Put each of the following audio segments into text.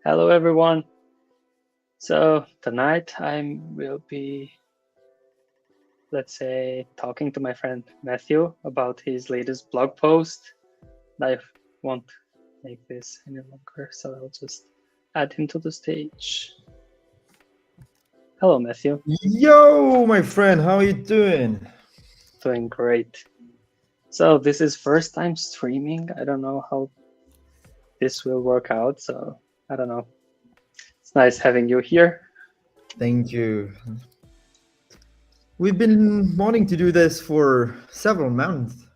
Hello, everyone. So tonight I will be, let's say, talking to my friend Matthew about his latest blog post. I won't make this any longer, so I'll just add him to the stage. Hello, Matthew. Yo, my friend, how are you doing? Doing great. So this is first time streaming. I don't know how this will work out, so I don't know. It's nice having you here. Thank you. We've been wanting to do this for several months.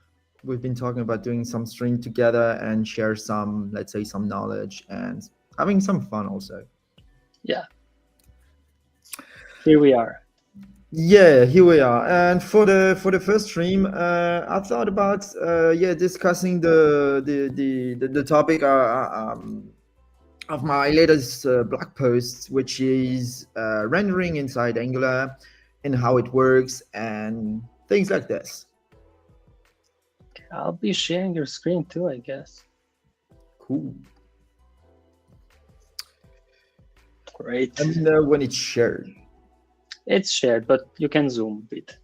We've been talking about doing some stream together and share some, let's say, some knowledge and having some fun also. Yeah. Here we are. Yeah, here we are. And for the first stream, I thought about discussing the topic of my latest blog post, which is rendering inside Angular and how it works and things like this. I'll be sharing your screen too, I guess. Cool. Great. Let me know when it's shared. It's shared, but you can zoom a bit,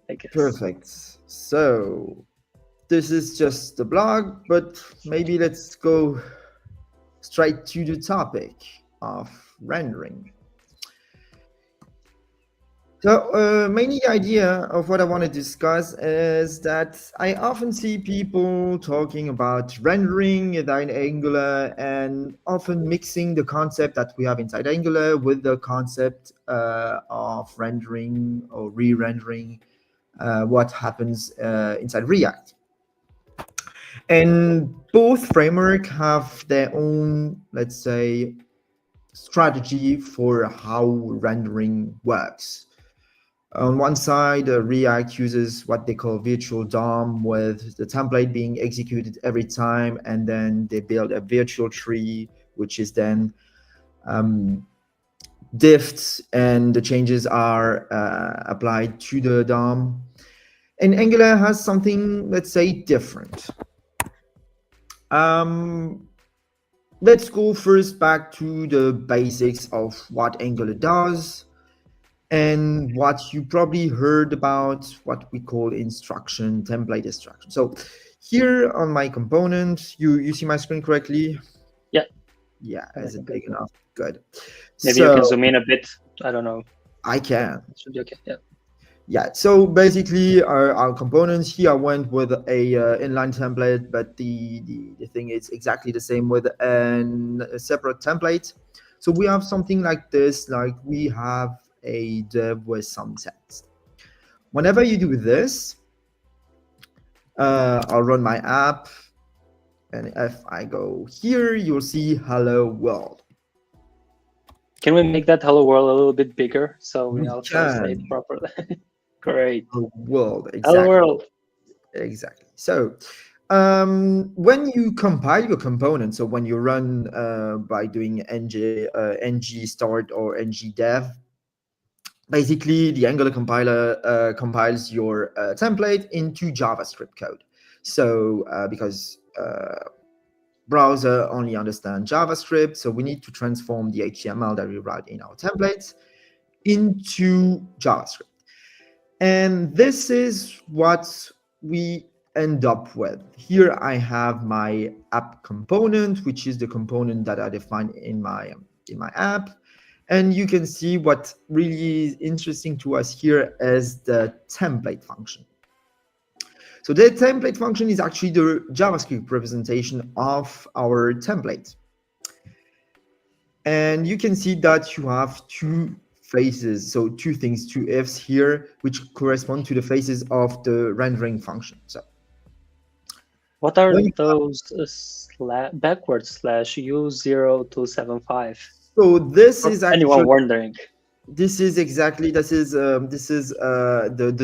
I guess. Perfect. So this is just the blog, but maybe let's go straight to the topic of rendering. So mainly the idea of what I want to discuss is that I often see people talking about rendering inside Angular and often mixing the concept that we have inside Angular with the concept of rendering or re-rendering what happens inside React. And both frameworks have their own, let's say, strategy for how rendering works. On one side, React uses what they call virtual DOM, with the template being executed every time, and then they build a virtual tree, which is then diffed, and the changes are applied to the DOM. And Angular has something, let's say, different. Let's go first back to the basics of what Angular does and what you probably heard about what we call instruction, template instruction. So here on my component, you see my screen correctly? Yeah. Yeah, is it big enough? Good. Maybe you can zoom in a bit. I don't know. I can. It should be okay. Yeah. Yeah, so basically our components here, I went with a inline template, but the thing is exactly the same with a separate template. So we have something like this, like we have a div with some text. Whenever you do this, I'll run my app, and if I go here, you'll see hello world. Can we make that hello world a little bit bigger so we'll translate properly? Great. Hello world, exactly. Hello world. Exactly. So when you compile your component, so when you run by doing ng start or ng dev, basically the Angular compiler compiles your template into JavaScript code. So because browser only understand JavaScript, so we need to transform the HTML that we write in our templates into JavaScript. And this is what we end up with. Here I have my app component, which is the component that I define in my app. And you can see what really is interesting to us here is the template function. So the template function is actually the JavaScript representation of our template. And you can see that you have two faces, so two things, two ifs here, which correspond to the faces of the rendering function. So what are those backward slash U0275? So this is actually anyone wondering. This is exactly the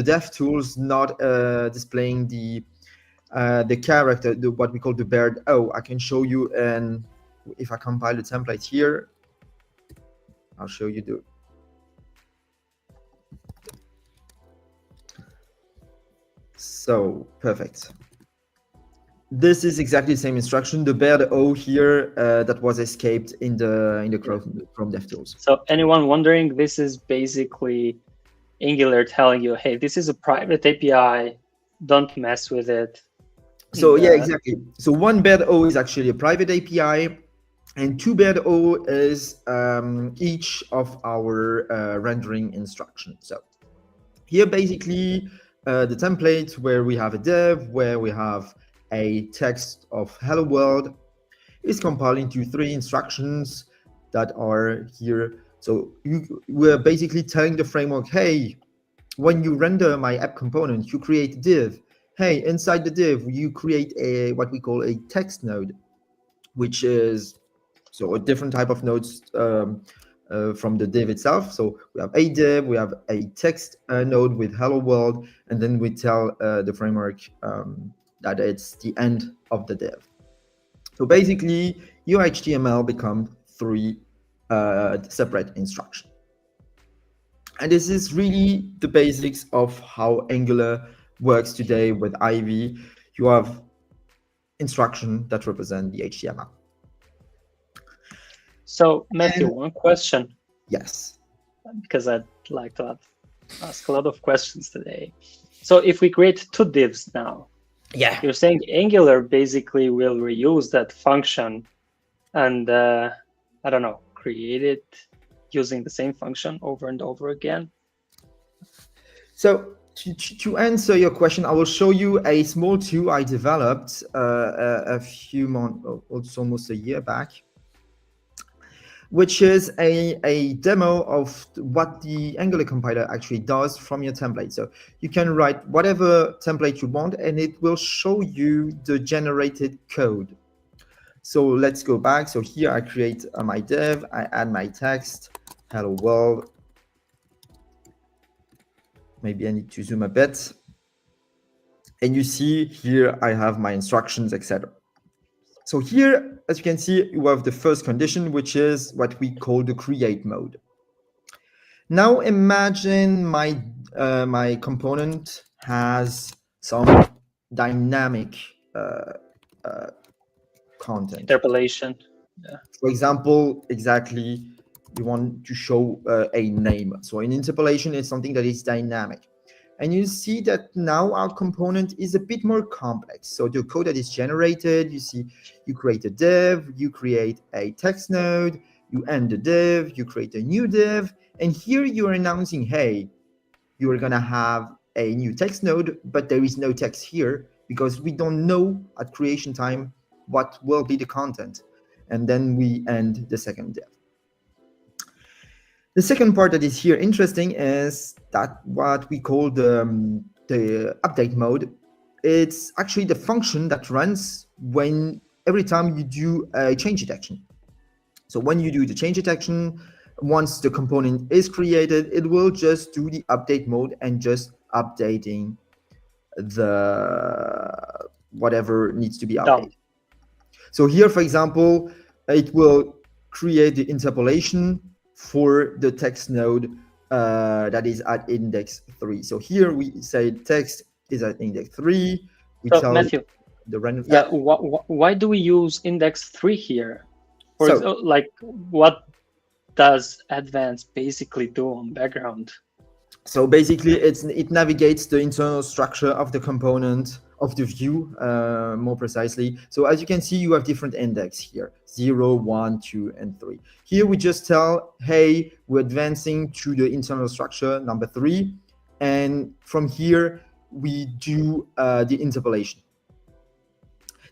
dev tools not displaying the character, what we call the bird. Oh, I can show you, and if I compile the template here, I'll show you the. So perfect. This is exactly the same instruction. The bare O here that was escaped in the Yeah. Chrome DevTools. So anyone wondering, this is basically Angular telling you, hey, this is a private API, don't mess with it. So And, yeah, exactly. So one bare O is actually a private API, and two bare O is each of our rendering instructions. So here basically the template where we have a div, where we have a text of hello world, is compiled into three instructions that are here. So we're basically telling the framework, hey, when you render my app component, you create a div. Hey, inside the div, you create a what we call a text node, which is so a different type of nodes from the div itself. So we have a div, we have a text node with hello world, and then we tell the framework that it's the end of the div. So basically, your HTML becomes three separate instructions. And this is really the basics of how Angular works today with Ivy. You have instruction that represent the HTML. so Matthieu, And one question, yes. because I'd like to ask a lot of questions today. So if we create two divs now, Yeah. you're saying Angular basically will reuse that function and, I don't know, create it using the same function over and over again? So to answer your question, I will show you a small tool I developed a few months, it's almost a year back, which is a demo of what the Angular compiler actually does from your template. So you can write whatever template you want, and it will show you the generated code. So let's go back. So here I create my div, I add my text, hello world. Maybe I need to zoom a bit. And you see here I have my instructions, etc. So here, as you can see, you have the first condition, which is what we call the create mode. Now imagine my component has some dynamic content. Interpolation. Yeah. For example, exactly, you want to show a name. So an interpolation is something that is dynamic. And you see that now our component is a bit more complex. So the code that is generated, you see, you create a div, you create a text node, you end the div, you create a new div, and here you're announcing, hey, you're gonna have a new text node, but there is no text here because we don't know at creation time what will be the content. And then we end the second div. The second part that is here interesting is that what we call the update mode. It's actually the function that runs when every time you do a change detection. So when you do the change detection, once the component is created, it will just do the update mode and just updating the whatever needs to be updated. So here, for example, it will create the interpolation for the text node that is at index 3. So here we say text is at index 3. We So tell Matthieu, the random. yeah. Why do we use index 3 here? Or So like, what does advanced basically do on background? So basically, it navigates the internal structure of the component of the view more precisely. So as you can see, you have different index here, 0, 1, 2, and 3. Here we just tell, hey, we're advancing to the internal structure number 3. And from here, we do the interpolation.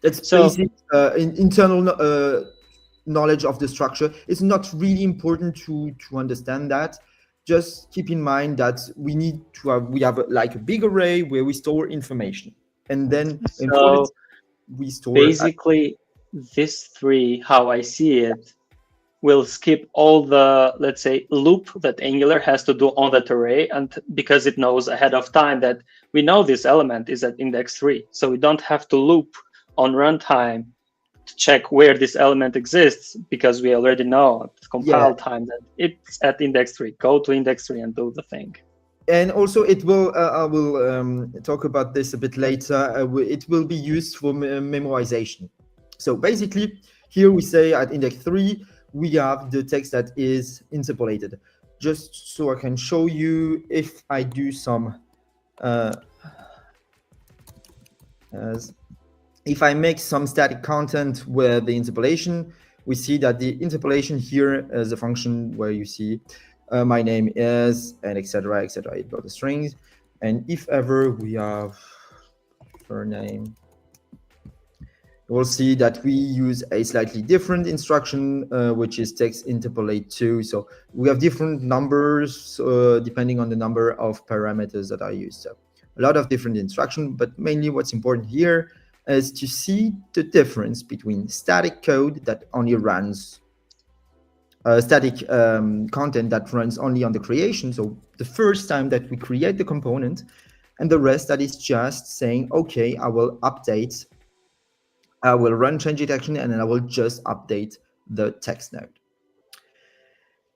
That's So, basic internal knowledge of the structure. It's not really important to understand that. Just keep in mind that we have like a big array where we store information, and then so we store basically this 3, how I see it, will skip all the, let's say, loop that Angular has to do on that array, and because it knows ahead of time that we know this element is at index 3, so we don't have to loop on runtime to check where this element exists, because we already know at compile time that it's at index 3. Go to index 3 and do the thing. And also it will, I will talk about this a bit later, it will be used for memorization. So basically, here we say at index 3, we have the text that is interpolated. Just so I can show you, if I do some, if I make some static content with the interpolation, we see that the interpolation here is a function where you see my name is, and etc., etc. It got the strings. And if ever we have her name, we'll see that we use a slightly different instruction, which is text interpolate to. So we have different numbers depending on the number of parameters that are used. So a lot of different instruction, but mainly what's important here is to see the difference between static code that only runs static content that runs only on the creation. So the first time that we create the component, and the rest that is just saying, okay, I will update, I will run change detection, and then I will just update the text node.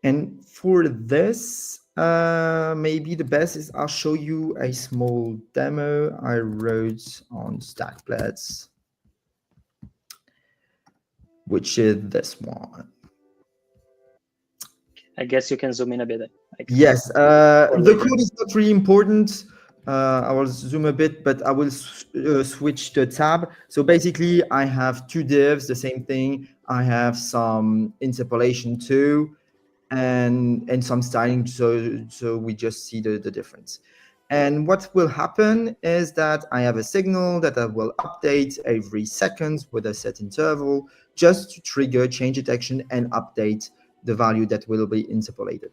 And for this, maybe the best is I'll show you a small demo I wrote on Stackblats, which is this one. I guess you can zoom in a bit. Yes, the code is not really important. I will zoom a bit, but I will switch the tab. So basically, I have two divs, the same thing. I have some interpolation too, and some styling. So we just see the difference. And what will happen is that I have a signal that I will update every second with a set interval, just to trigger change detection and update the value that will be interpolated.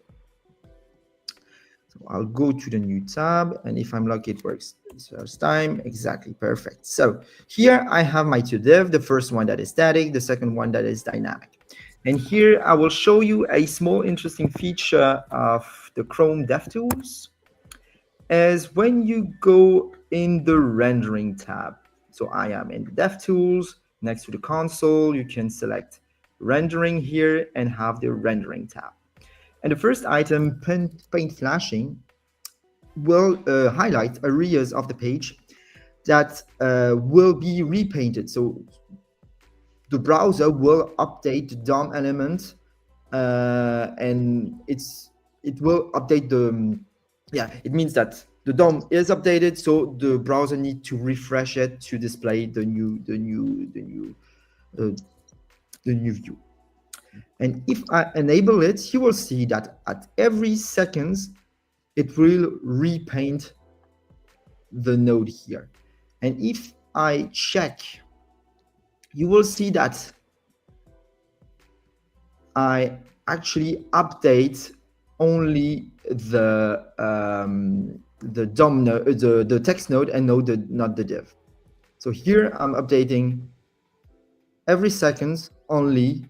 So I'll go to the new tab, and if I'm lucky, it works this first time. Exactly, perfect. So here I have my two div, the first one that is static, the second one that is dynamic. And here I will show you a small interesting feature of the Chrome DevTools, as when you go in the rendering tab. So I am in the DevTools, next to the console, you can select rendering here and have the rendering tab. And the first item, paint flashing, will highlight areas of the page that will be repainted. So the browser will update the DOM element, and it will update the, it means that the DOM is updated, so the browser needs to refresh it to display the new view. And if I enable it, you will see that at every second, it will repaint the node here. And if I check, you will see that I actually update only the DOM node, the text node, and not the div. So here I'm updating every second only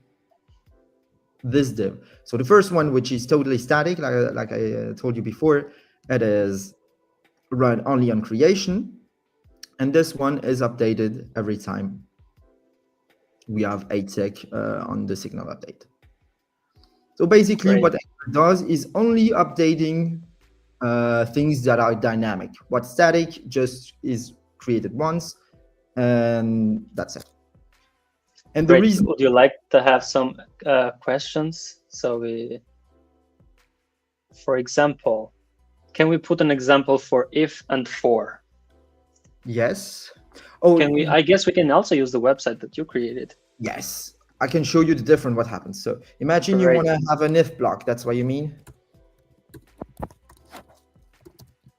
this div. So the first one, which is totally static, like I told you before, it is run only on creation, and this one is updated every time we have a tick on the signal update. So basically, Great. what it does is only updating things that are dynamic. What's static just is created once, and that's it. And Great. the reason, would you like to have some questions? So for example, can we put an example for if and for? yes. Oh, can we? I guess we can also use the website that you created. Yes, I can show you the different what happens. So imagine you want to have an if block. That's what you mean.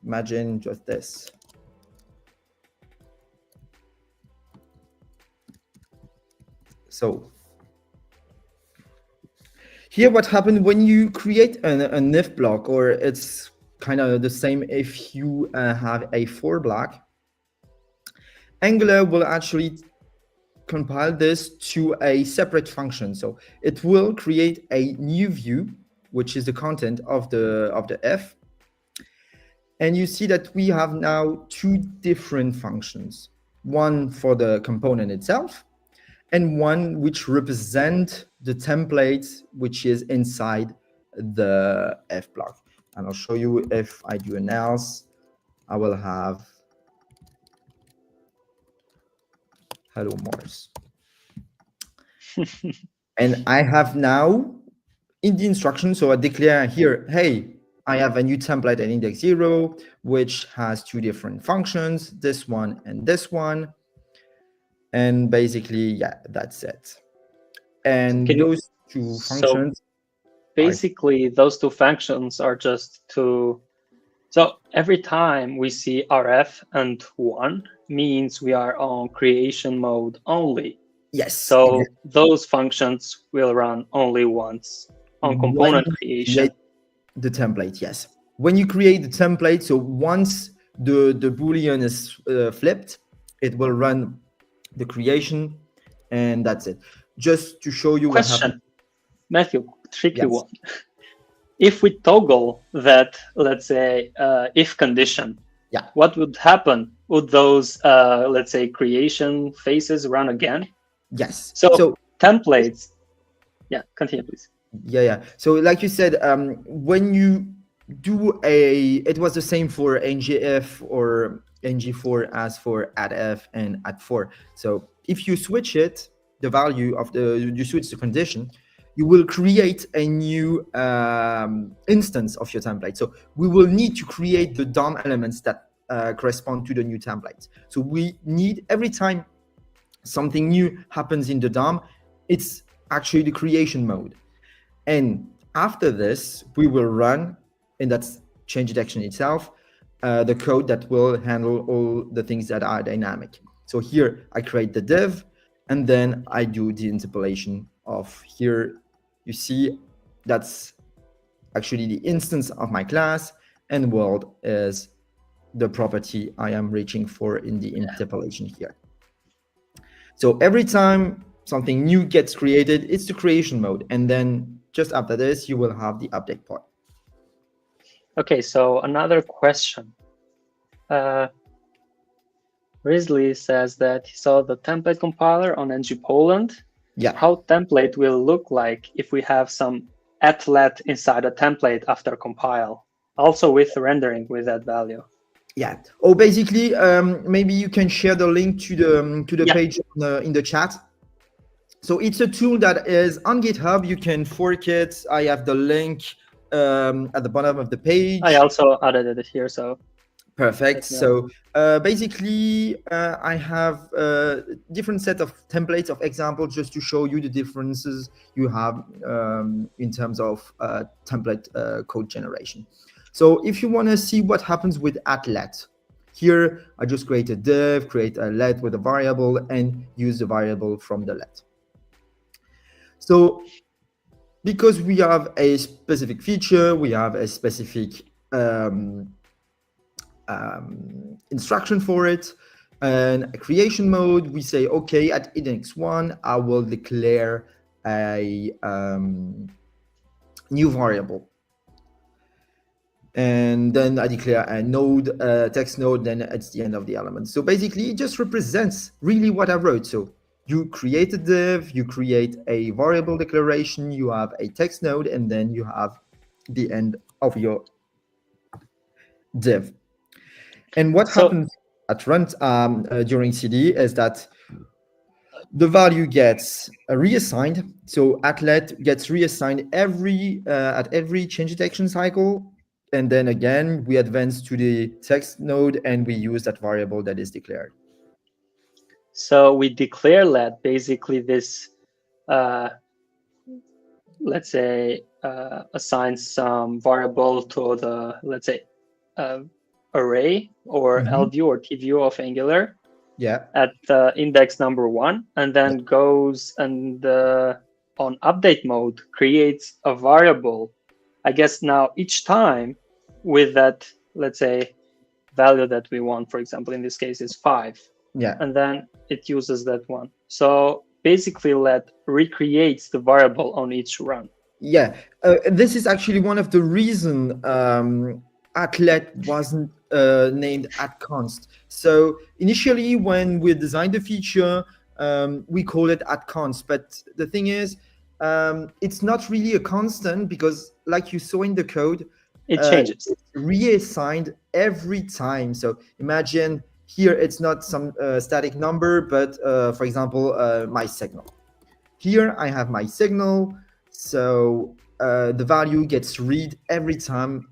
Imagine just this. So here what happened when you create an if block, or it's kind of the same if you have a for block, Angular will actually compile this to a separate function. So it will create a new view, which is the content of the if. And you see that we have now two different functions, one for the component itself, and one which represent the template which is inside the if block. And I'll show you if I do an else, I will have hello Mars. And I have now in the instruction, so I declare here, hey, I have a new template at index 0, which has two different functions, this one and this one. And basically, yeah, that's it. And those two functions. Basically, those two functions are just to. So every time we see RF and 1 means we are on creation mode only. Yes. So those functions will run only once on component creation. The template, yes. When you create the template, so once the Boolean is flipped, it will run the creation, and that's it. Just to show you what happened. Matthew, tricky one. If we toggle that, let's say, if condition, what would happen? Would those, let's say, creation phases run again? Yes. So templates, continue, please. Yeah. So like you said, when you do it was the same for ngF or ng4 as for addf and add4. So if you switch it, the value of you switch the condition, you will create a new instance of your template. So we will need to create the DOM elements that correspond to the new template. So we need, every time something new happens in the DOM, it's actually the creation mode. And after this, we will run, and that's change detection itself, the code that will handle all the things that are dynamic. So here I create the div, and then I do the interpolation of here. You see, that's actually the instance of my class, and world is the property I am reaching for in the interpolation here. So every time something new gets created, it's the creation mode. And then just after this, you will have the update part. Okay, so another question. Risley says that he saw the template compiler on ng Poland. Yeah. How template will look like if we have some atlet inside a template after compile, also with rendering with that value. Yeah. Oh, basically, maybe you can share the link to the page in the chat. So it's a tool that is on GitHub. You can fork it. I have the link at the bottom of the page. I also added it here, so. Perfect. So basically, I have a different set of templates of examples just to show you the differences you have in terms of template code generation. So if you want to see what happens with atlet, here I just create a div, create a let with a variable, and use the variable from the let. So because we have a specific feature, we have a specific instruction for it, and a creation mode, we say, okay, at index 1, I will declare a new variable. And then I declare a node, text node, then it's the end of the element. So basically, it just represents really what I wrote. So you create a div, you create a variable declaration, you have a text node, and then you have the end of your div. And what happens at runtime during CD is that the value gets reassigned. So atlet gets reassigned at every change detection cycle. And then again, we advance to the text node and we use that variable that is declared. So we declare let, basically this, let's say, assigns some variable to the, let's say, array or LView or TView of Angular at index number 1, and then goes and on update mode creates a variable. I guess now each time with that, let's say, value that we want, for example, in this case is 5. And then it uses that one. So basically let recreates the variable on each run. Yeah, this is actually one of the reasons atlet wasn't named @const. So initially when we designed the feature, we call it @const. But the thing is, it's not really a constant because like you saw in the code, It changes. it's reassigned every time. So imagine here it's not some static number, but for example, my signal. Here I have my signal, so the value gets read every time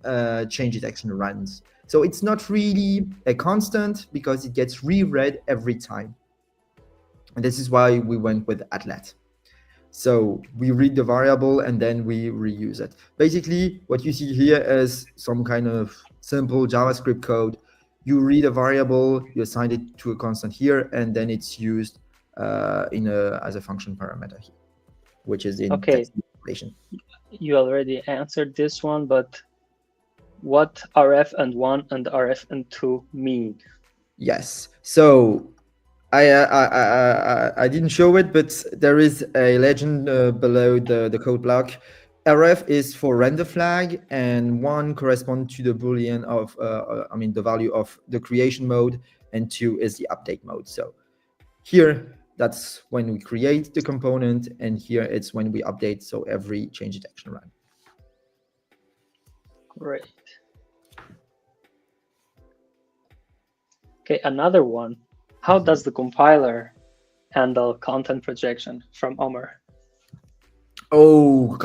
change detection runs. So it's not really a constant because it gets reread every time. And this is why we went with atlet. So we read the variable and then we reuse it. Basically, what you see here is some kind of simple JavaScript code. You read a variable, you assign it to a constant here, and then it's used as a function parameter here, which is in Okay. manipulation. You already answered this one, but what RF and 1 and RF and 2 mean? Yes. So I didn't show it, but there is a legend below the code block. RF is for render flag, and 1 corresponds to the boolean of the value of the creation mode, and 2 is the update mode. So here that's when we create the component, and here it's when we update. So every change detection run. Great. Okay, another one. How does the compiler handle content projection from Omer? Oh,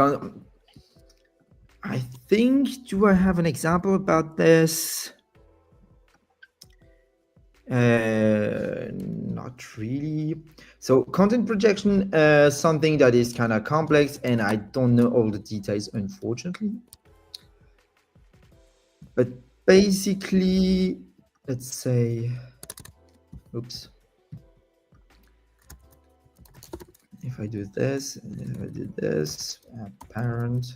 I think, do I have an example about this? Not really. So content projection is something that is kind of complex, and I don't know all the details, unfortunately. But basically, let's say, oops. If I do this, and if I do this, parent.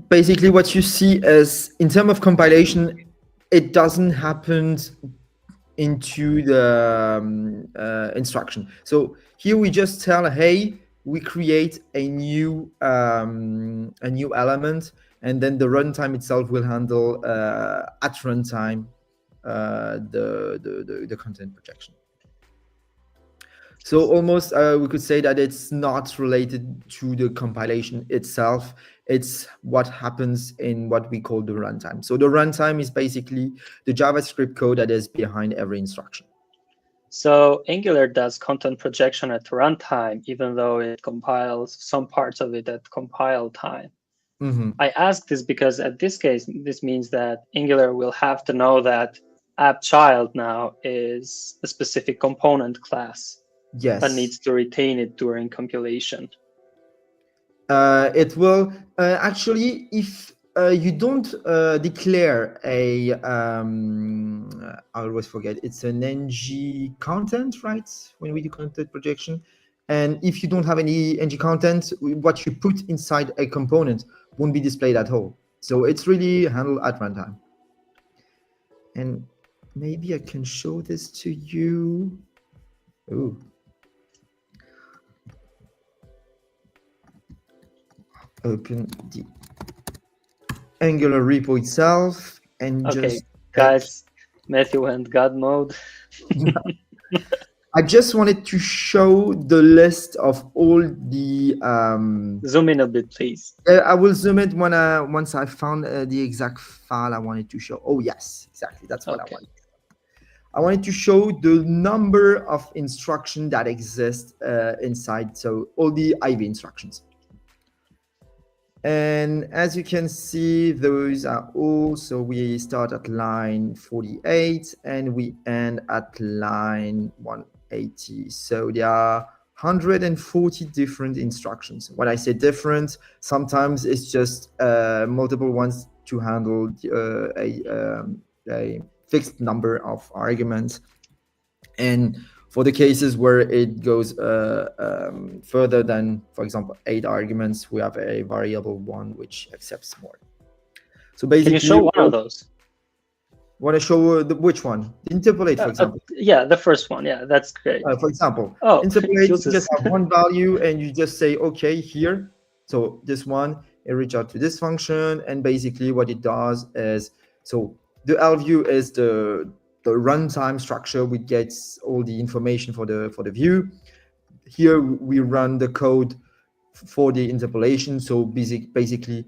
Basically, what you see is, in terms of compilation, it doesn't happen into the instruction. So here we just tell, hey, we create a new element, and then the runtime itself will handle at runtime the content projection. So almost we could say that it's not related to the compilation itself. It's what happens in what we call the runtime. So the runtime is basically the JavaScript code that is behind every instruction. So Angular does content projection at runtime, even though it compiles some parts of it at compile time. Mm-hmm. I ask this because at this case, this means that Angular will have to know that app_child now is a specific component class. Yes. And needs to retain it during compilation. It will actually, if you don't declare a, I always forget, it's an ng content, right? When we do content projection. And if you don't have any ng content, what you put inside a component won't be displayed at all. So it's really handled at runtime. And maybe I can show this to you. Ooh. Open the Angular repo itself and just guys, Matthieu went God mode. I just wanted to show the list of all the zoom in a bit, please. I will zoom it when once I found the exact file I wanted to show. Oh yes, exactly, that's what I wanted. I wanted to show the number of instructions that exist inside, so all the IV instructions. And as you can see, those are all, so we start at line 48 and we end at line 180. So there are 140 different instructions. When I say different, sometimes it's just multiple ones to handle a fixed number of arguments. And for the cases where it goes further than, for example, 8 arguments, we have a variable 1 which accepts more. So basically, can you show one of those? Want to show which one? Interpolate, for example. Yeah, the first one. Yeah, that's great. For example, interpolate, you just have one value and you just say, okay, here. So this one, it reach out to this function, and basically what it does is, so the LView is the runtime structure which gets all the information for the view. here we run the code for the interpolation. So basically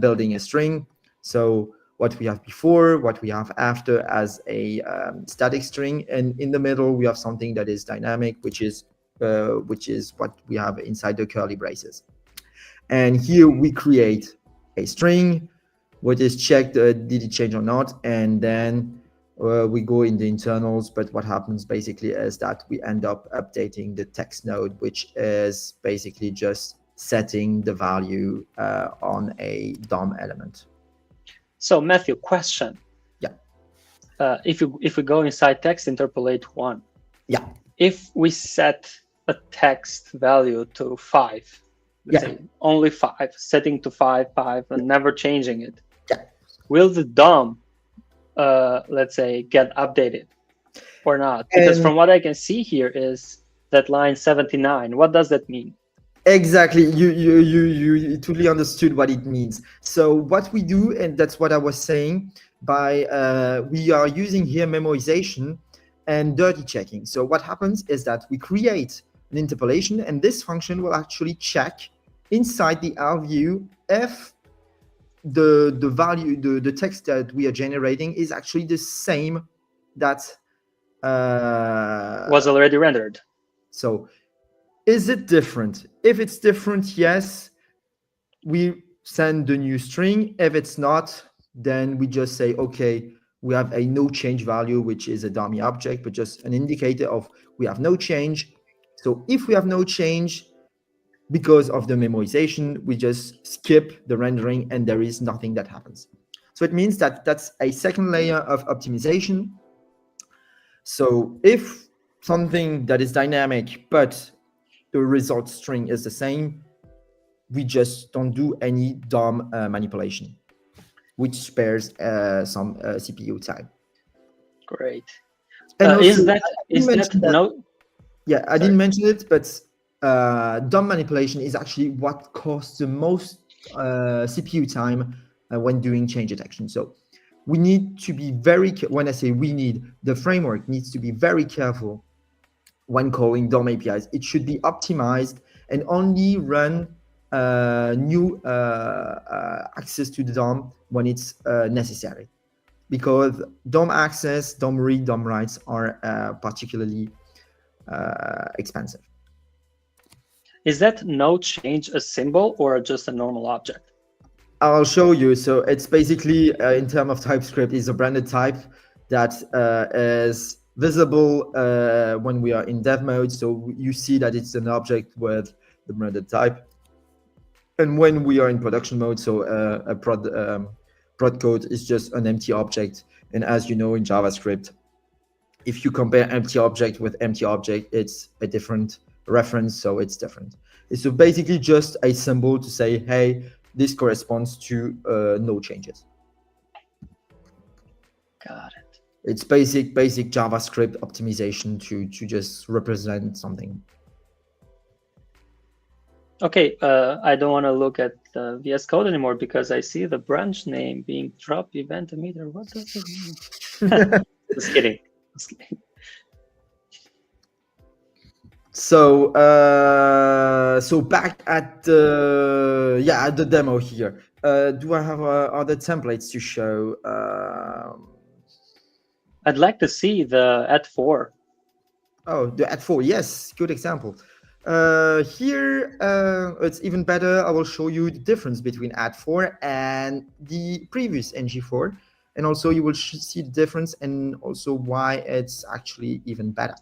building a string. So what we have before, what we have after as a static string, and in the middle we have something that is dynamic, which is what we have inside the curly braces. And here we create a string, what is checked, did it change or not, and then we go in the internals. But what happens basically is that we end up updating the text node, which is basically just setting the value on a DOM element. So Matthieu, question. Yeah. If we go inside text interpolate 1. Yeah. If we set a text value to 5, let's say only 5, setting to 5, and never changing it. Yeah. Will the DOM, let's say, get updated or not? Because from what I can see here is that line 79. What does that mean? Exactly. You totally understood what it means. So what we do, and that's what I was saying, by we are using here memorization and dirty checking. So what happens is that we create an interpolation, and this function will actually check inside the R view if the value, the text that we are generating is actually the same that was already rendered. So is it different? If it's different, yes, we send the new string. If it's not, then we just say, okay, we have a no change value, which is a dummy object, but just an indicator of we have no change. So if we have no change, because of the memorization, we just skip the rendering and there is nothing that happens. So it means that that's a second layer of optimization. So if something that is dynamic, but the result string is the same, we just don't do any DOM manipulation, which spares some CPU time. Great. And also, is that no? Yeah, I didn't mention it, but DOM manipulation is actually what costs the most CPU time when doing change detection. So we need to be very when I say we need, the framework needs to be very careful when calling DOM APIs. It should be optimized and only run new access to the DOM when it's necessary, because DOM access, DOM read, DOM writes are particularly expensive. Is that no change a symbol or just a normal object? I'll show you. So it's basically, in terms of TypeScript, is a branded type that is visible when we are in dev mode. So you see that it's an object with the branded type. And when we are in production mode, so a prod code is just an empty object. And as you know, in JavaScript, if you compare empty object with empty object, it's a different reference, so it's different. It's so basically just a symbol to say, hey, this corresponds to no changes. Got it. It's basic JavaScript optimization to just represent something. Okay, I don't want to look at the VS Code anymore because I see the branch name being drop event emitter. What does it mean? Just kidding. So so back at the demo here. Do I have other templates to show? I'd like to see the @4. Oh, the @4, yes, good example. Here it's even better. I will show you the difference between @4 and the previous ng4, and also you will see the difference and also why it's actually even better.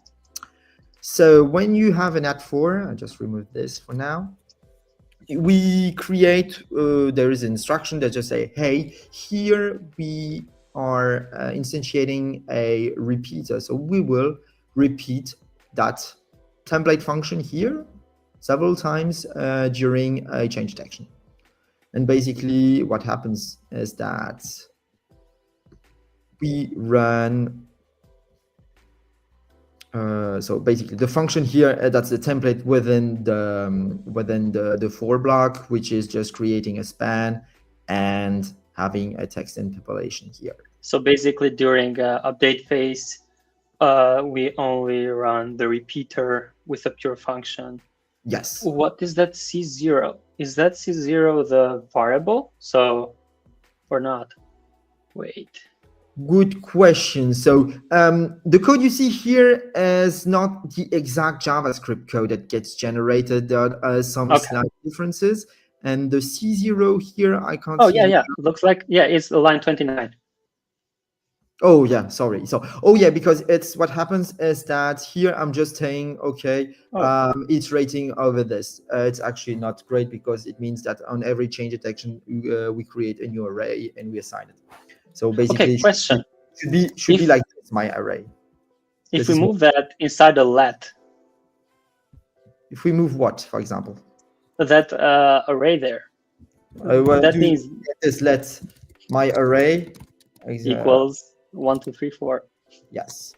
So when you have an @4, I just remove this for now. We create, there is an instruction that just say, hey, here we are instantiating a repeater. So we will repeat that template function here several times during a change detection. And basically what happens is that we run so basically the function here, that's the template within the for block, which is just creating a span and having a text interpolation here. So basically during update phase, we only run the repeater with a pure function. Yes. What is that C0? Is that C0 the variable? So, or not? Wait. Good question. So the code you see here is not the exact JavaScript code that gets generated. There are some slight differences. And the C0 here, I can't see. Yeah. Looks like, it's line 29. Oh, yeah, sorry. So, because it's what happens is that here I'm just saying, okay, iterating over this. It's actually not great because it means that on every change detection, we create a new array and we assign it. So basically, Okay, question. should be like this, my array. If we move that inside a let. If we move what, for example? That array there. That means is let my array equals 1, 2, 3, 4. Yes.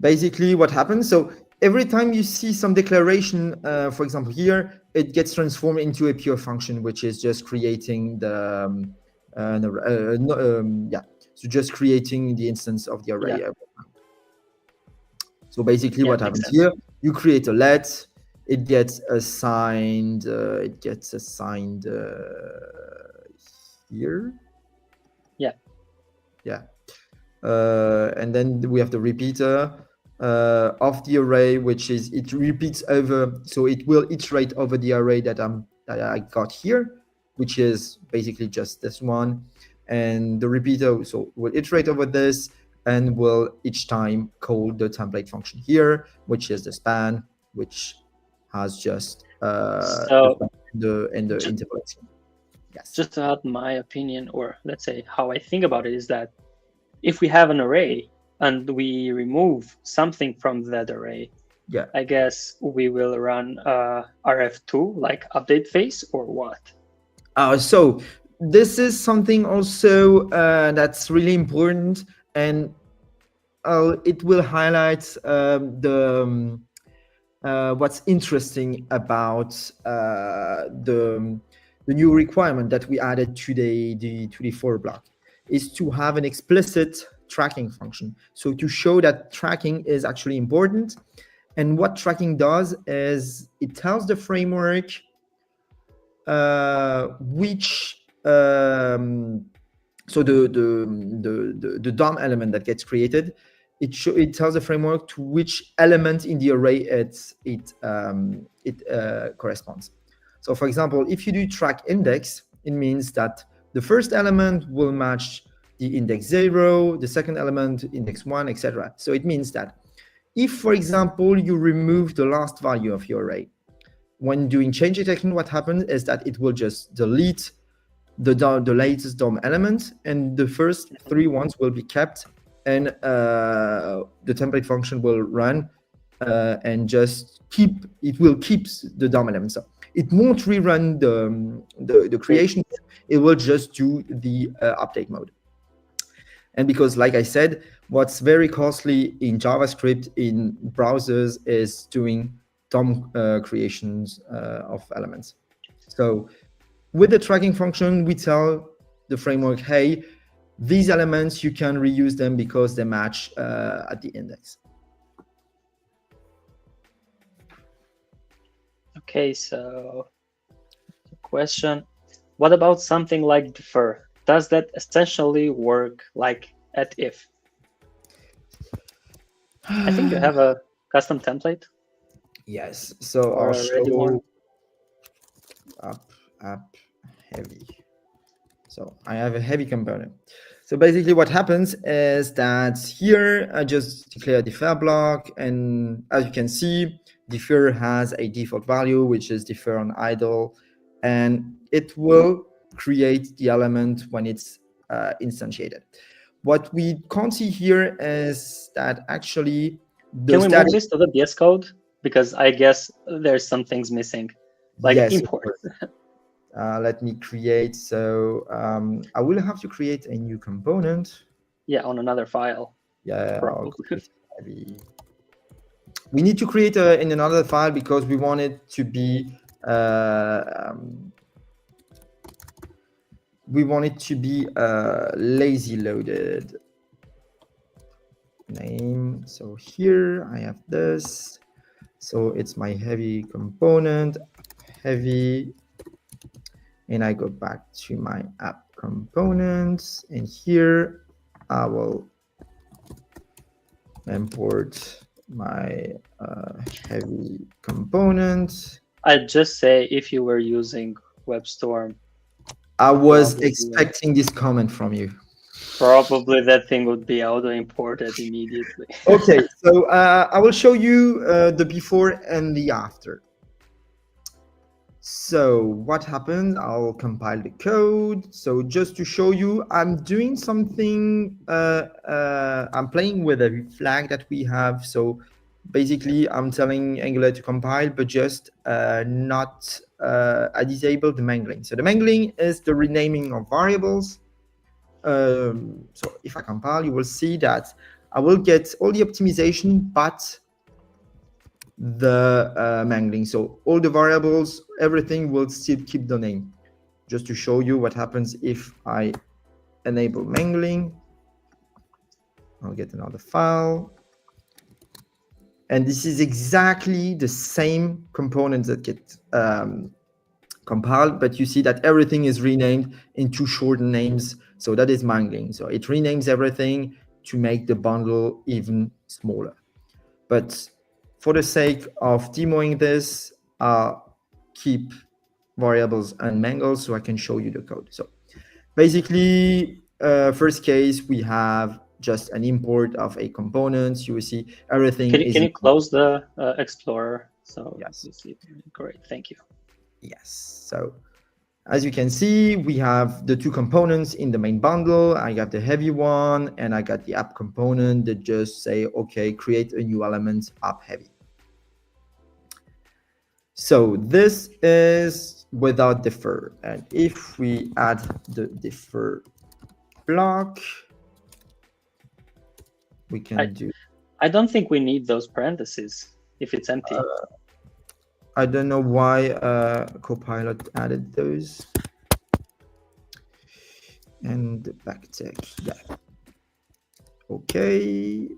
Basically, what happens? So every time you see some declaration, for example, here, it gets transformed into a pure function, which is just creating the so just creating the instance of the array. Yeah. So basically, what happens here? You create a let. It gets assigned. Here. Yeah. And then we have the repeater of the array, which is it repeats over. So it will iterate over the array that I got here, which is basically just this one. And the repeater so will iterate over this and will each time call the template function here, which is the span, which has just the interpolation. Yes. Just to add my opinion, or let's say how I think about it, is that if we have an array and we remove something from that array, I guess we will run RF2, like update phase, or what? So this is something also that's really important, and it will highlight the what's interesting about the new requirement that we added to the for block is to have an explicit tracking function. So to show that tracking is actually important. And what tracking does is it tells the framework which so the DOM element that gets created, it tells the framework to which element in the array it corresponds. So for example, if you do track index, it means that the first element will match the index 0, the second element index 1, etc. So it means that if, for example, you remove the last value of your array, when doing change detection, what happens is that it will just delete the latest DOM element, and the first 3 ones will be kept, and the template function will run and just keep the DOM element. So it won't rerun the creation. It will just do the update mode. And because, like I said, what's very costly in JavaScript in browsers is doing DOM creations of elements. So with the tracking function, we tell the framework, hey, these elements, you can reuse them because they match at the index. Okay, so question, what about something like defer? Does that essentially work like at if? I think you have a custom template. Yes, so I'll show up heavy. So I have a heavy component. So basically what happens is that here I just declare defer block, and as you can see, defer has a default value, which is defer on idle, and it will create the element when it's instantiated. What we can't see here is that actually can we move this to the VS Code? Because I guess there's some things missing, like import. Let me create. So I will have to create a new component. Yeah, on another file. Yeah, we need to create in another file because we want it to be lazy loaded. name. So here I have this. So it's my heavy component, heavy, and I go back to my app components, and here I will import my heavy component. I'd just say if you were using WebStorm, I was probably expecting this comment from you. probably that thing would be auto imported immediately. Okay, so I will show you the before and the after. So what happened? I'll compile the code. So just to show you, I'm doing something, I'm playing with a flag that we have. So basically I'm telling Angular to compile, but just not, I disable the mangling. So the mangling is the renaming of variables. So if I compile, you will see that I will get all the optimization, but the mangling. So all the variables, everything will still keep the name. Just to show you what happens if I enable mangling. I'll get another file. And this is exactly the same components that get compiled, but you see that everything is renamed into shortened names. So that is mangling. So it renames everything to make the bundle even smaller. But for the sake of demoing this, I'll keep variables unmangled so I can show you the code. So basically, first case, we have just an import of a component. You will see everything Can is. you close the Explorer? So Yes. you see, great, thank you. Yes. So as you can see, we have the two components in the main bundle. I got the heavy one, and I got the app component that just say, okay, create a new element, app heavy. So this is without defer. And if we add the defer block, we can do. I don't think we need those parentheses if it's empty. I don't know why Copilot added those. And the backtick, yeah. Okay.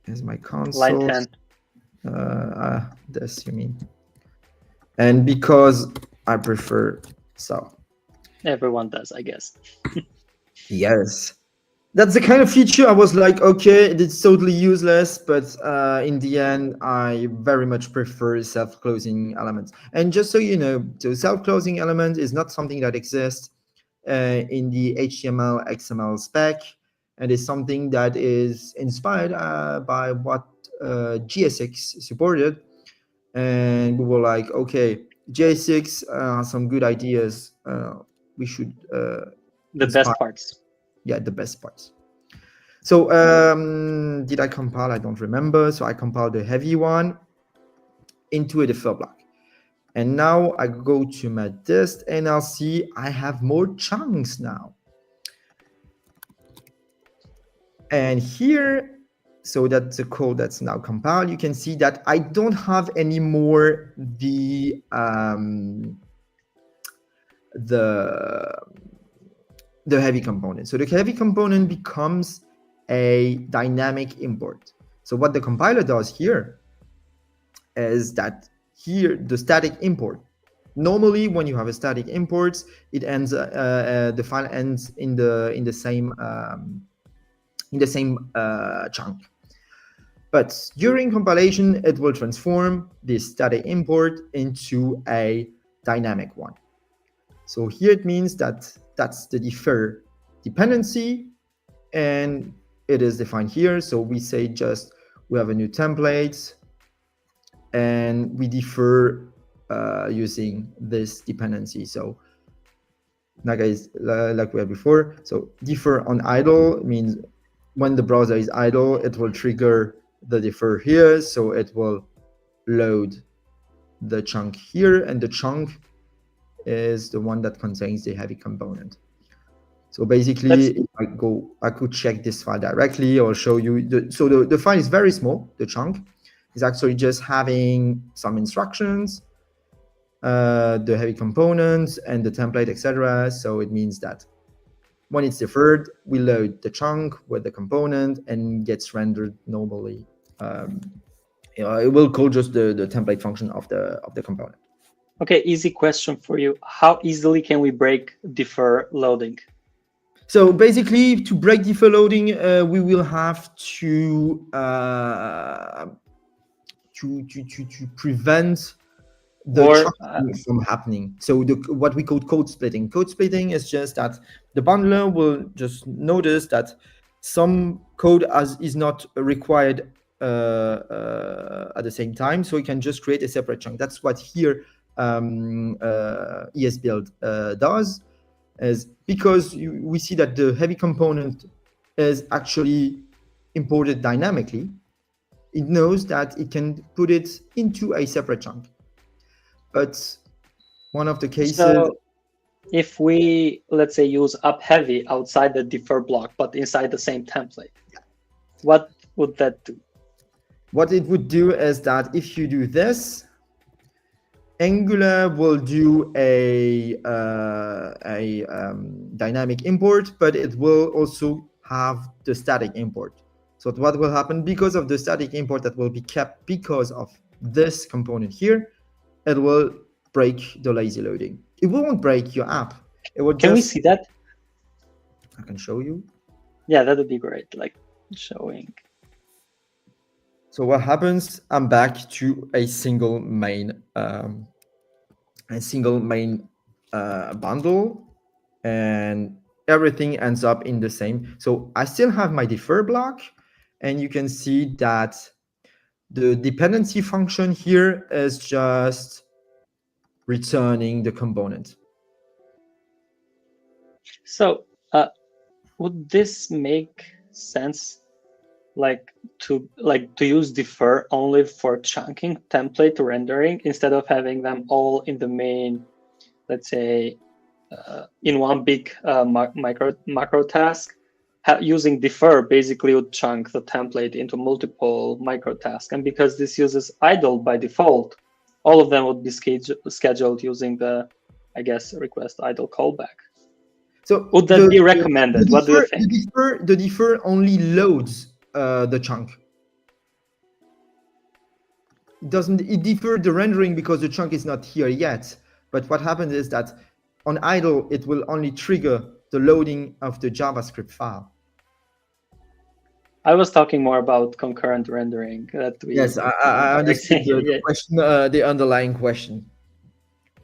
Here's my console. Line 10. This you mean. And because I prefer so. Everyone does, I guess. Yes. That's the kind of feature I was like, okay, it's totally useless, but in the end, I very much prefer self-closing elements. And just so you know, so self-closing element is not something that exists in the HTML, XML spec, and is something that is inspired by what GSX supported. And we were like, okay, J6 has some good ideas. We should the best parts. Yeah, the best parts. So did I compile? I don't remember. So I compiled the heavy one into a defer block. And now I go to my dist and I'll see I have more chunks now. And here, so that's the code that's now compiled. You can see that I don't have anymore the heavy component. So the heavy component becomes a dynamic import. So what the compiler does here is that here the static import. Normally, when you have a static imports, it ends the file ends in the same chunk. But during compilation, it will transform this static import into a dynamic one. So here it means that that's the defer dependency, and it is defined here. So we say just we have a new template, and we defer using this dependency. So like we had before, so defer on idle means when the browser is idle, it will trigger the defer here. So it will load the chunk here, and the chunk is the one that contains the heavy component. So basically, if I could check this file directly or show you. The file is very small. The chunk is actually just having some instructions, the heavy components and the template, etc. So it means that when it's deferred, we load the chunk with the component and gets rendered normally. It will call just the template function of the component. Okay, easy question for you. How easily can we break defer loading? So basically, to break defer loading, we will have to prevent the chunking from happening. So what we call code splitting. Code splitting is just that the bundler will just notice that some code is not required at the same time, so we can just create a separate chunk. That's what here ESBuild does, is because we see that the heavy component is actually imported dynamically. It knows that it can put it into a separate chunk. But one of the cases... So if we, let's say, use up heavy outside the defer block, but inside the same template, what would that do? What it would do is that if you do this, Angular will do a dynamic import, but it will also have the static import. So what will happen, because of the static import that will be kept because of this component here, it will break the lazy loading. It won't break your app. It will Can we see that? I can show you. Yeah, that would be great, like showing. So what happens, I'm back to a single main bundle, and everything ends up in the same. So I still have my defer block, and you can see that the dependency function here is just returning the component. So would this make sense, like to use defer only for chunking template rendering instead of having them all in the main, let's say, in one big macro task? Using defer basically would chunk the template into multiple micro tasks, and because this uses idle by default, all of them would be scheduled using the, I guess, request idle callback. So would that be recommended? What do you think? The defer only loads the chunk. It deferred the rendering because the chunk is not here yet. But what happens is that on idle, it will only trigger the loading of the JavaScript file. I was talking more about concurrent rendering. Yes, I understood the question, the underlying question.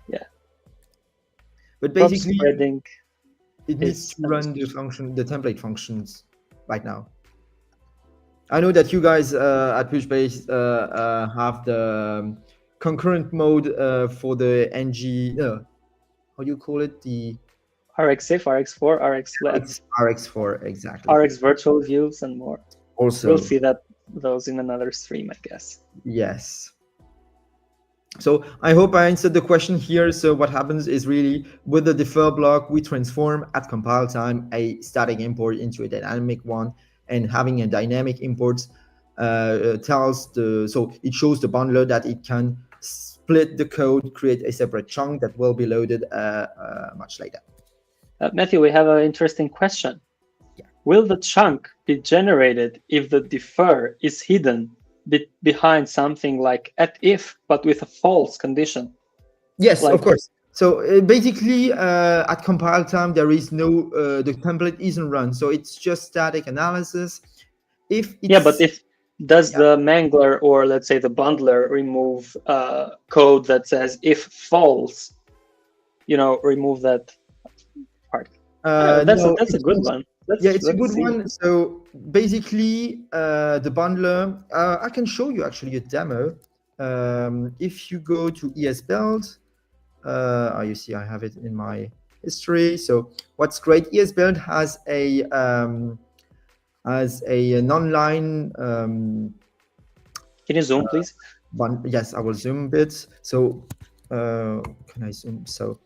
Yeah. But basically, it needs to run the template functions right now. I know that you guys at Pushbase have the concurrent mode for the NG. How do you call it? The RxIf, RX4, RxLet. RX4, exactly. Rx virtual views and more. Also, we'll see those in another stream, I guess. Yes. So I hope I answered the question here. So what happens is really with the defer block, we transform at compile time a static import into a dynamic one, and having a dynamic import so it shows the bundler that it can split the code, create a separate chunk that will be loaded much later. Matthieu, we have an interesting question. Yeah. Will the chunk be generated if the defer is hidden behind something like @if, but with a false condition? Yes, of course. So basically, at compile time, there is no the template isn't run, so it's just static analysis. But if the mangler, or let's say the bundler, remove code that says if false, remove that part. That's a good one. It's a good one. So basically, the bundler, I can show you actually a demo. If you go to ESBuild, you see I have it in my history. So what's great, ESBuild has an online. Can you zoom, please? Yes, I will zoom a bit. So can I zoom? So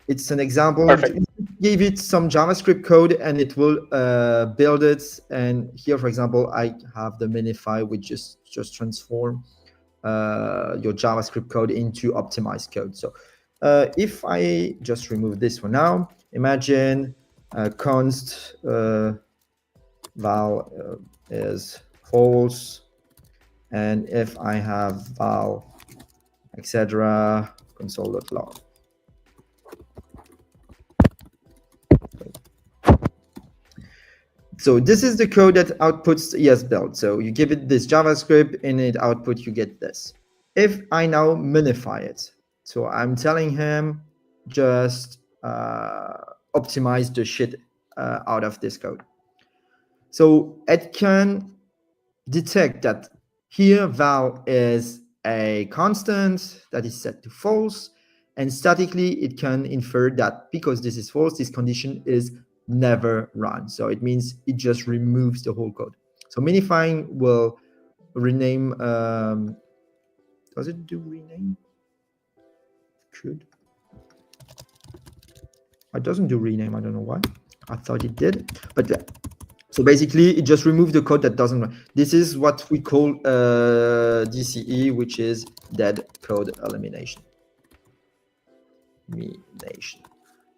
it's an example. Perfect. Give it some JavaScript code and it will build it. And here, for example, I have the minify, which just transform your JavaScript code into optimized code. So if I just remove this for now, imagine const val is false, and if I have val etc. console.log. So this is the code that outputs ESBuild. So you give it this JavaScript, in it output you get this. If I now minify it, so I'm telling him just optimize the shit out of this code. So it can detect that here val is a constant that is set to false, and statically it can infer that because this is false, this condition is never run. So it means it just removes the whole code. So minifying will rename. Does it do rename? Could. It doesn't do rename. I don't know why. I thought it did, but yeah. So basically, it just removes the code that doesn't run. This is what we call DCE, which is dead code elimination.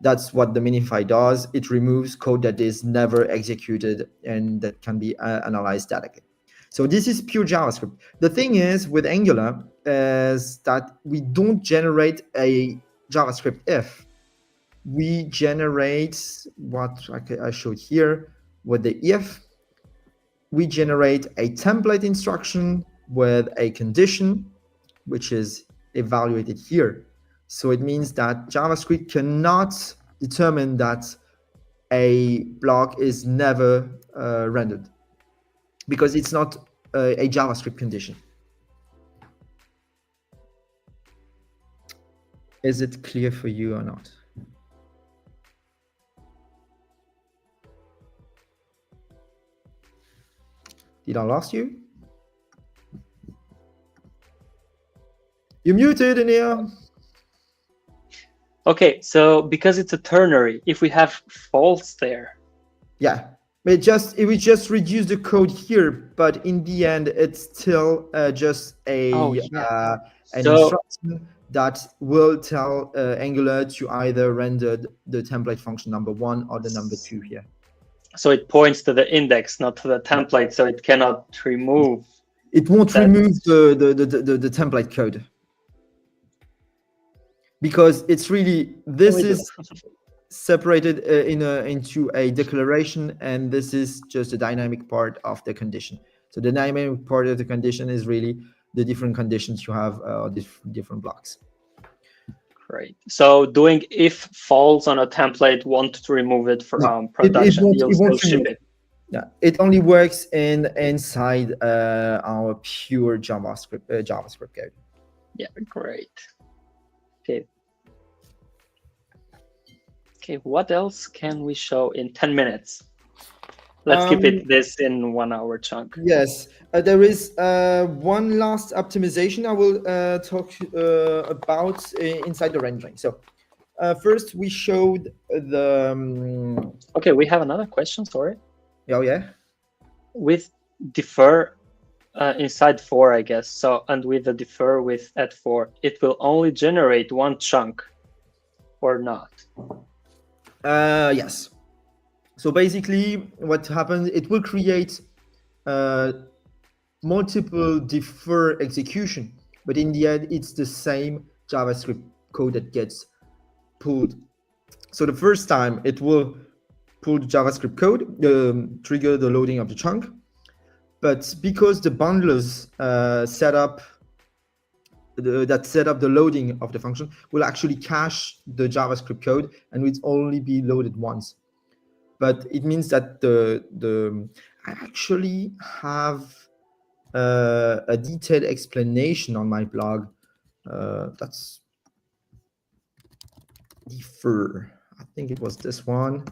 That's what the minify does. It removes code that is never executed and that can be analyzed statically. So this is pure JavaScript. The thing is with Angular is that we don't generate a JavaScript if. We generate what I showed here with the if. We generate a template instruction with a condition, which is evaluated here. So it means that JavaScript cannot determine that a block is never rendered because it's not a JavaScript condition. Is it clear for you or not? Did I lost you? You're muted in here. Okay, so because it's a ternary, if we have false there. Yeah, it will just reduce the code here, but in the end, it's still just an instruction that will tell Angular to either render the template function number 1 or the number 2 here. So it points to the index, not to the template, so it cannot remove. It won't remove the template code. Because it's really, this is separated into a declaration, and this is just a dynamic part of the condition. So the dynamic part of the condition is really the different conditions you have, different blocks. Great. So doing if false on a template won't remove it from production. You'll still ship it. Yeah, it only works inside our pure JavaScript code. Yeah, great. Okay. Okay, what else can we show in 10 minutes? Let's keep this in 1 hour chunk. Yes, there is one last optimization I will talk about inside the rendering. So first we showed the... Okay, we have another question, sorry. Oh, yeah? With defer inside 4, I guess. So, and with the defer with at 4, it will only generate one chunk or not? Yes. So basically what happens, it will create multiple defer execution, but in the end, it's the same JavaScript code that gets pulled. So the first time it will pull the JavaScript code, trigger the loading of the chunk, but because the bundlers set up the loading of the function will actually cache the JavaScript code and will only be loaded once. But it means that I actually have a detailed explanation on my blog. That's defer. I think it was this one.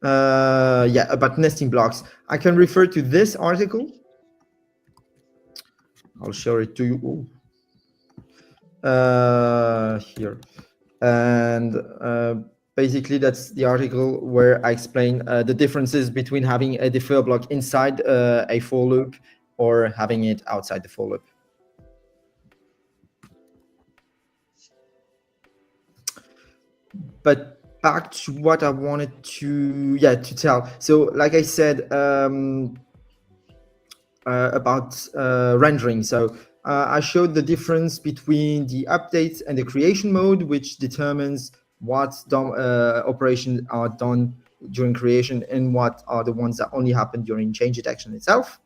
Yeah, about nesting blocks. I can refer to this article. I'll show it to you. Ooh. Here, and basically that's the article where I explain the differences between having a defer block inside a for loop or having it outside the for loop. But back to what I wanted to tell. So like I said, about rendering. So I showed the difference between the update and the creation mode, which determines what operations are done during creation and what are the ones that only happen during change detection itself.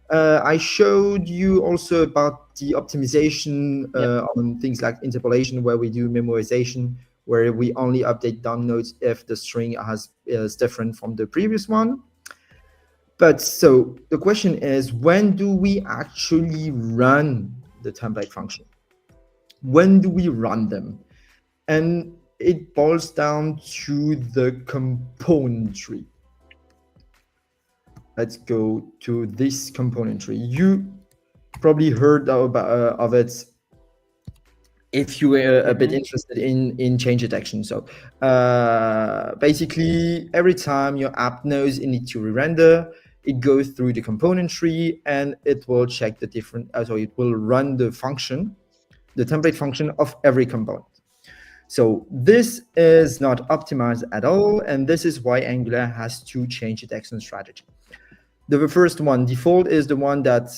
I showed you also about the optimization on things like interpolation, where we do memorization, where we only update DOM nodes if the string is different from the previous one. But so the question is, when do we actually run the template function? When do we run them? And it boils down to the componentry. Let's go to this componentry. You probably heard of it if you were a bit interested in change detection. So basically, every time your app knows it needs to re-render, it goes through the componentry and it will check the different, so it will run the function, the template function of every component. So this is not optimized at all, and this is why Angular has two change detection strategy. The first one, default, is the one that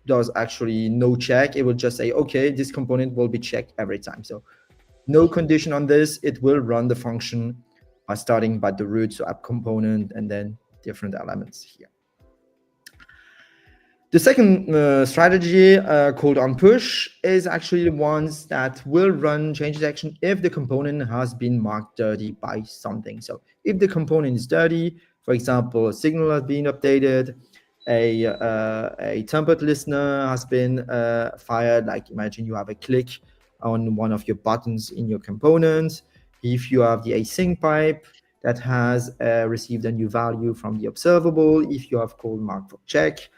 does actually no check. It will just say, okay, this component will be checked every time. So no condition on this. It will run the function by starting by the root, so app component, and then different elements here. The second strategy, called onPush, is actually the ones that will run change detection if the component has been marked dirty by something. So if the component is dirty, for example, a signal has been updated, a template listener has been fired, like imagine you have a click on one of your buttons in your component. If you have the async pipe that has received a new value from the observable, if you have called mark for check,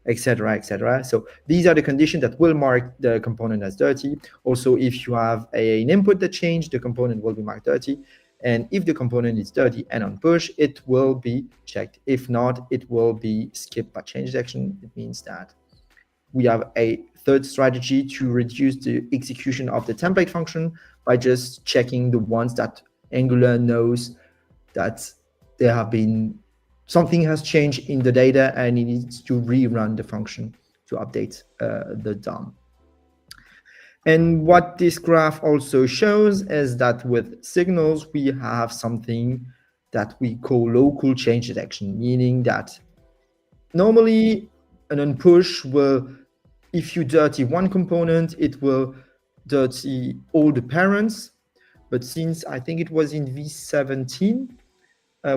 etc., etc. So these are the conditions that will mark the component as dirty. Also, if you have an input that changed, the component will be marked dirty. And if the component is dirty and on push, it will be checked. If not, it will be skipped by change detection. It means that we have a third strategy to reduce the execution of the template function by just checking the ones that Angular knows that there have been something has changed in the data and it needs to rerun the function to update the DOM. And what this graph also shows is that with signals, we have something that we call local change detection, meaning that normally an onPush will, if you dirty one component, it will dirty all the parents. But since I think it was in V17,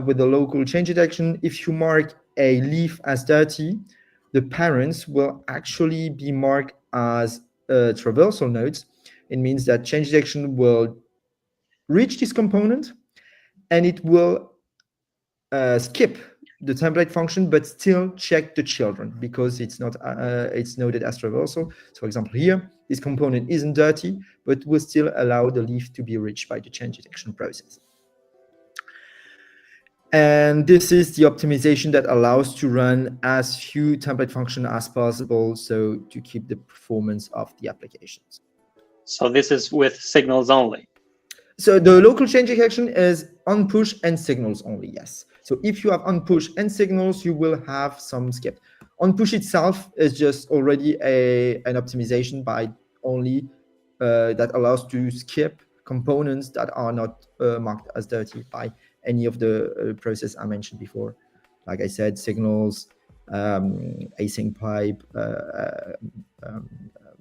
with the local change detection, if you mark a leaf as dirty, the parents will actually be marked as traversal nodes. It means that change detection will reach this component and it will skip the template function, but still check the children because it's not it's noted as traversal. So for example, here, this component isn't dirty, but will still allow the leaf to be reached by the change detection process. And this is the optimization that allows to run as few template functions as possible, so to keep the performance of the applications. So this is with signals only. So the local change detection is onPush and signals only, yes. So if you have onPush and signals, you will have some skip. onPush itself is just already an optimization by only that allows to skip components that are not marked as dirty by any of the process I mentioned before. Like I said, signals, async pipe,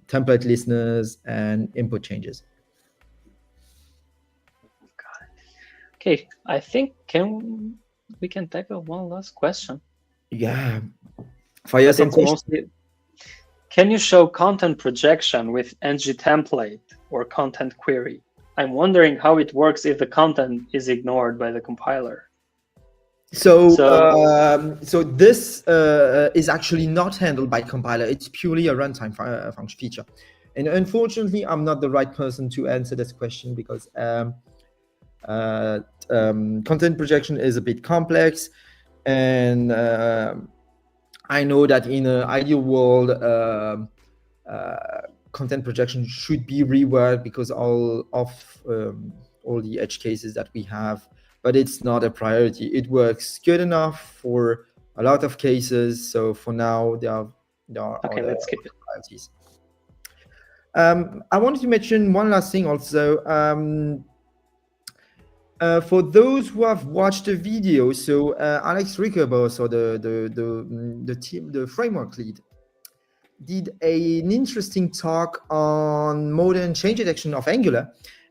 template listeners, and input changes. Got it. Okay, I think we can tackle one last question. Yeah, fire some questions. Can you show content projection with ng template or content query? I'm wondering how it works if the content is ignored by the compiler. So this is actually not handled by compiler. It's purely a runtime function feature. And unfortunately, I'm not the right person to answer this question because content projection is a bit complex. And I know that in an ideal world, content projection should be reworked because all all the edge cases that we have, but it's not a priority. It works good enough for a lot of cases. So for now, there are Okay, other let's skip it. priorities. I wanted to mention one last thing also. For those who have watched the video, so Alex Riegler, so the team, the framework lead, did an interesting talk on modern change detection of Angular,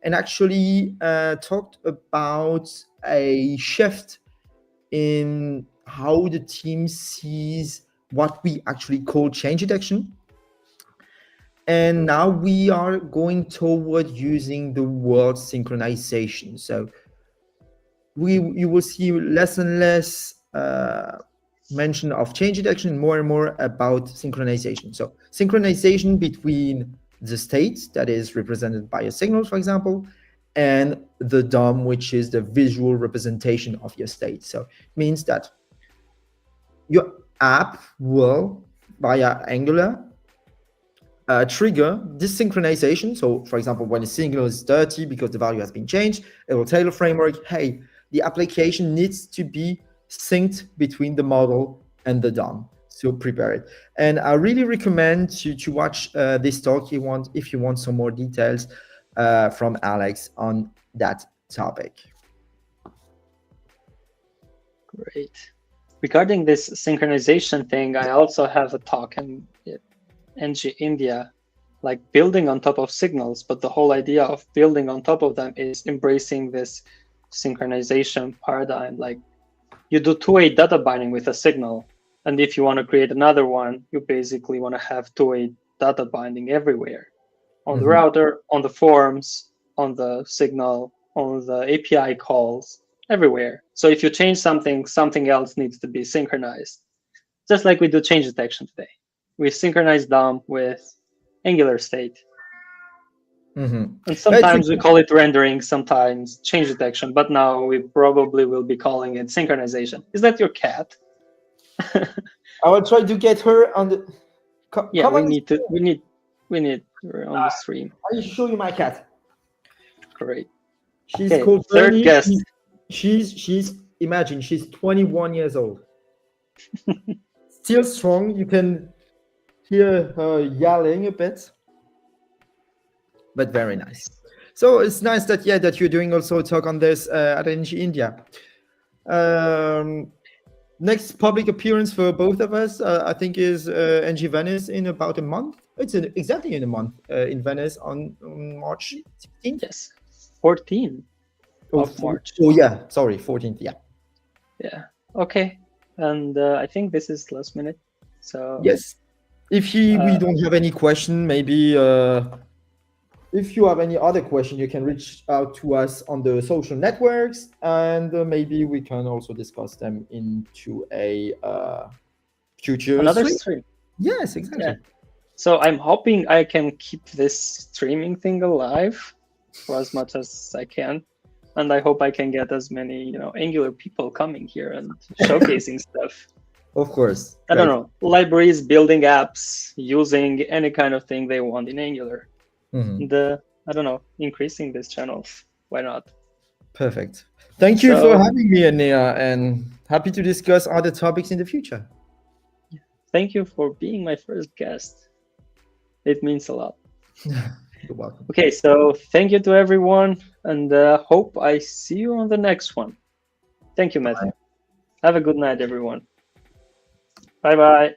and actually talked about a shift in how the team sees what we actually call change detection. And now we are going toward using the word synchronization. So you will see less and less mention of change detection, more and more about synchronization. So synchronization between the state that is represented by a signal, for example, and the DOM, which is the visual representation of your state. So it means that your app will, via Angular, trigger this synchronization. So for example, when a signal is dirty because the value has been changed, it will tell the framework, hey, the application needs to be synced between the model and the DOM. So prepare it. And I really recommend to watch this talk if you want some more details from Alex on that topic. Great. Regarding this synchronization thing, I also have a talk in NG India, like building on top of signals, but the whole idea of building on top of them is embracing this synchronization paradigm. Like you do two-way data binding with a signal, and if you want to create another one, you basically want to have two-way data binding everywhere, on the router, on the forms, on the signal, on the API calls, everywhere. So if you change something, something else needs to be synchronized. Just like we do change detection today. We synchronize DOM with Angular state. And sometimes we call it rendering, sometimes change detection, but now we probably will be calling it synchronization. Is that your cat? I will try to get her on the. Yeah, we need her on the stream. I will show you my cat. Great. She's okay, called third Bernie. guest. She's imagine she's 21 years old. Still strong. You can hear her yelling a bit, but very nice. So it's nice that that you're doing also a talk on this at NG India. Next public appearance for both of us, I think, is NG Venice in about a month. It's exactly in a month in Venice on March 16th. Yes, 14th of March. Oh yeah, sorry, 14th. Yeah. Yeah. Okay. And I think this is last minute. So yes, if we don't have any question, maybe if you have any other question, you can reach out to us on the social networks, and maybe we can also discuss them into a future stream. Yes, exactly. Yeah. So I'm hoping I can keep this streaming thing alive for as much as I can. And I hope I can get as many, Angular people coming here and showcasing stuff. Of course. I don't know, libraries, building apps, using any kind of thing they want in Angular. And, I don't know, increasing this channel. Why not? Perfect. Thank you for having me, Anea, and happy to discuss other topics in the future. Thank you for being my first guest. It means a lot. You're welcome. Okay, so thank you to everyone, and hope I see you on the next one. Thank you, Matthieu. Have a good night, everyone. Bye-bye.